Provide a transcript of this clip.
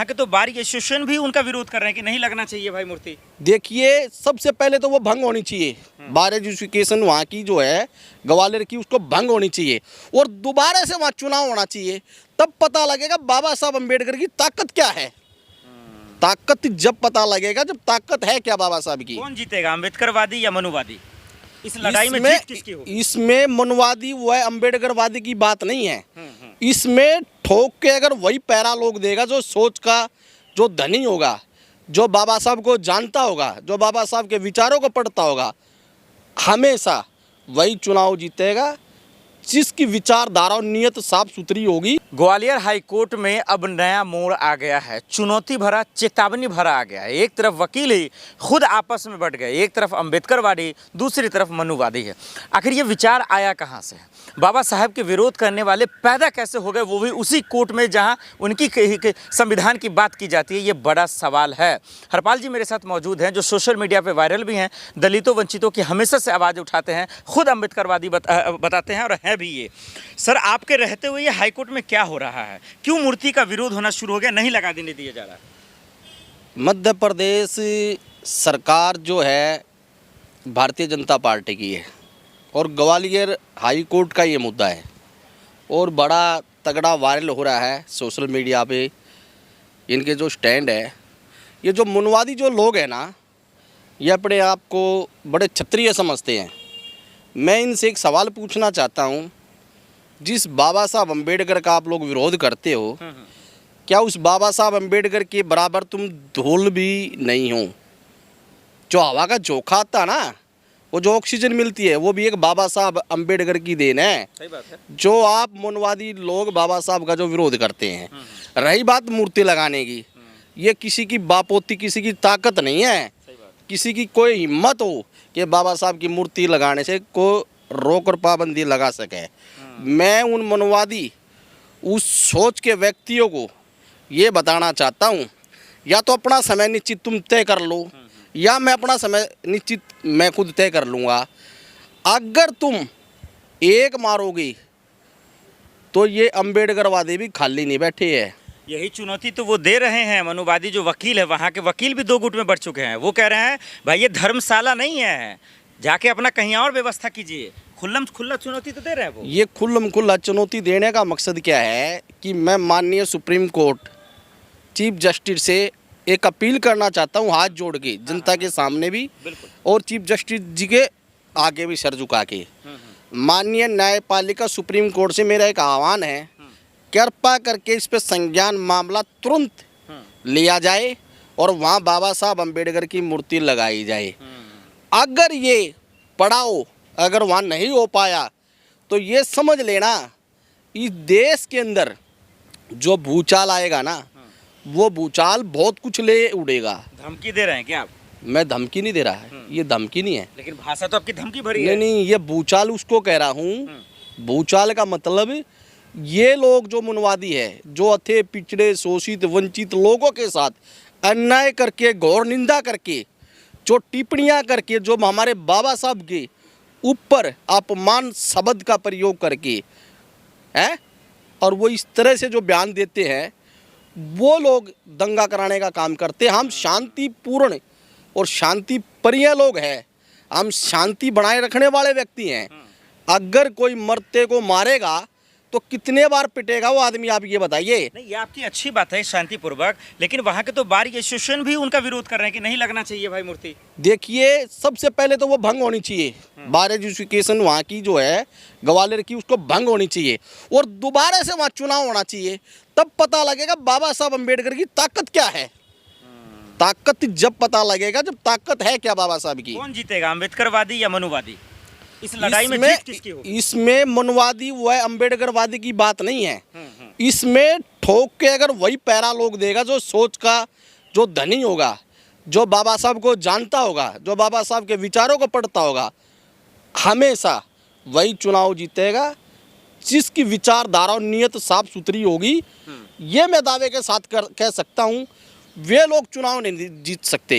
वहाँ के तो बार एसोसिएशन भी उनका विरोध कर रहे हैं कि नहीं लगना चाहिए भाई मूर्ति। देखिए, सबसे पहले तो वो भंग होनी चाहिए। बार एजुकेशन वहाँ की जो है ग्वालियर की, उसको भंग होनी चाहिए और दोबारा से वहाँ चुनाव होना चाहिए। तब पता लगेगा बाबा साहब अम्बेडकर की ताकत क्या है। ताकत जब पता लगेगा जब ताकत है क्या बाबा साहब की। कौन जीतेगा, अम्बेडकरवादी या मनुवादी? इस लड़ाई में जीत किसकी होगी? इसमें मनुवादी व अम्बेडकरवादी की बात नहीं है। इसमें ठोक के अगर वही पैरा लोग देगा जो सोच का, जो धनी होगा, जो बाबा साहब को जानता होगा, जो बाबा साहब के विचारों को पढ़ता होगा, हमेशा वही चुनाव जीतेगा जिसकी विचारधारा और नियत साफ सुथरी होगी। ग्वालियर हाई कोर्ट में अब नया मोड़ आ गया है, चुनौती भरा, चेतावनी भरा आ गया है। एक तरफ वकील ही खुद आपस में बट गए, एक तरफ अम्बेडकरवादी, दूसरी तरफ मनुवादी है। आखिर ये विचार आया कहाँ से? बाबा साहब के विरोध करने वाले पैदा कैसे हो गए, वो भी उसी कोर्ट में जहाँ उनकी संविधान की बात की जाती है? ये बड़ा सवाल है। हरपाल जी मेरे साथ मौजूद हैं, जो सोशल मीडिया पर वायरल भी हैं, दलितों वंचितों की हमेशा से आवाज़ उठाते हैं, खुद अम्बेडकरवादी बताते हैं और हैं भी ये। सर, आपके रहते हुए ये हाईकोर्ट में क्या हो रहा है? क्यों मूर्ति का विरोध होना शुरू हो गया, नहीं लगा देने दिया जा रहा? मध्य प्रदेश सरकार जो है भारतीय जनता पार्टी की है और ग्वालियर हाई कोर्ट का ये मुद्दा है और बड़ा तगड़ा वायरल हो रहा है सोशल मीडिया पे। इनके जो स्टैंड है, ये जो मनुवादी जो लोग हैं ना, ये अपने आप को बड़े क्षत्रिय समझते हैं। मैं इनसे एक सवाल पूछना चाहता हूँ, जिस बाबा साहब अम्बेडकर का आप लोग विरोध करते हो, क्या उस बाबा साहब अम्बेडकर के बराबर तुम धूल भी नहीं हो? जो हवा का झोंका आता ना, वो जो ऑक्सीजन मिलती है, वो भी एक बाबा साहब अम्बेडकर की देन है। सही बात है। जो आप मनुवादी लोग बाबा साहब का जो विरोध करते हैं। रही बात मूर्ति लगाने की, ये किसी की बापोती, किसी की ताकत नहीं है। किसी की कोई हिम्मत हो कि बाबा साहब की मूर्ति लगाने से कोई रोक और पाबंदी लगा सके। मैं उन मनुवादी, उस सोच के व्यक्तियों को ये बताना चाहता हूँ, या तो अपना समय निश्चित तुम तय कर लो, या मैं अपना समय निश्चित मैं खुद तय कर लूँगा। अगर तुम एक मारोगे तो ये अम्बेडकरवादी भी खाली नहीं बैठे हैं। यही चुनौती तो वो दे रहे हैं। मनुवादी जो वकील है, वहाँ के वकील भी दो गुट में बढ़ चुके हैं। वो कह रहे हैं भाई ये धर्मशाला नहीं है, जाके अपना कहीं और व्यवस्था कीजिए। खुल्लम खुल्ला चुनौती तो दे रहे हैं वो। ये खुल्लम खुल्ला चुनौती देने का मकसद क्या है कि मैं माननीय सुप्रीम कोर्ट चीफ जस्टिस से एक अपील करना चाहता हूँ, हाथ जोड़ के, जनता के सामने भी और चीफ जस्टिस जी के आगे भी सर झुका के। माननीय न्यायपालिका सुप्रीम कोर्ट से मेरा एक आह्वान है, कृपा करके इस पर संज्ञान मामला तुरंत लिया जाए और वहाँ बाबा साहब अम्बेडकर की मूर्ति लगाई जाए। अगर ये पड़ाव अगर वहाँ नहीं हो पाया तो ये समझ लेना, इस देश के अंदर जो भूचाल आएगा ना, वो भूचाल बहुत कुछ ले उड़ेगा। धमकी दे रहे हैं क्या आप? मैं धमकी नहीं दे रहा है, ये धमकी नहीं है। लेकिन भाषा तो आपकी धमकी भरी है। नहीं, ये भूचाल उसको कह रहा हूँ। भूचाल का मतलब ये लोग जो मनुवादी है, जो अथे पिछड़े शोषित वंचित लोगों के साथ अन्याय करके, घोर निंदा करके, जो टिप्पणियां करके, जो हमारे बाबा साहब के ऊपर अपमान शब्द का प्रयोग करके है, और वो इस तरह से जो बयान देते हैं, वो लोग दंगा कराने का काम करते हैं। हम शांतिपूर्ण और शांति प्रिय लोग हैं, हम शांति बनाए रखने वाले व्यक्ति हैं। अगर कोई मरते को मारेगा तो कितने बार पिटेगा वो आदमी, आप ये बताइए। नहीं, ये आपकी अच्छी बात है शांतिपूर्वक, लेकिन वहाँ के तो बार एसोसिएशन भी उनका विरोध कर रहे हैं कि नहीं लगना चाहिए भाई मूर्ति। देखिए, सबसे पहले तो वो भंग होनी चाहिए। बार एजुकेशन वहाँ की जो है ग्वालियर की, उसको भंग होनी चाहिए और दोबारा से वहाँ चुनाव होना चाहिए। तब पता लगेगा बाबा साहब अम्बेडकर की ताकत क्या है। ताकत जब पता लगेगा जब ताकत है क्या बाबा साहब की। कौन जीतेगा, अम्बेडकरवादी या मनुवादी? इस लड़ाई में जीत किसकी होगी? इसमें मनुवादी व अम्बेडकरवादी की बात नहीं है। इसमें ठोक के अगर वही पैरा लोग देगा जो सोच का, जो धनी होगा, जो बाबा साहब को जानता होगा, जो बाबा साहब के विचारों को पढ़ता होगा, हमेशा वही चुनाव जीतेगा जिसकी विचारधारा और नियत साफ सुथरी होगी। ये मैं दावे के साथ कह सकता हूँ। वे लोग चुनाव नहीं जीत सकते।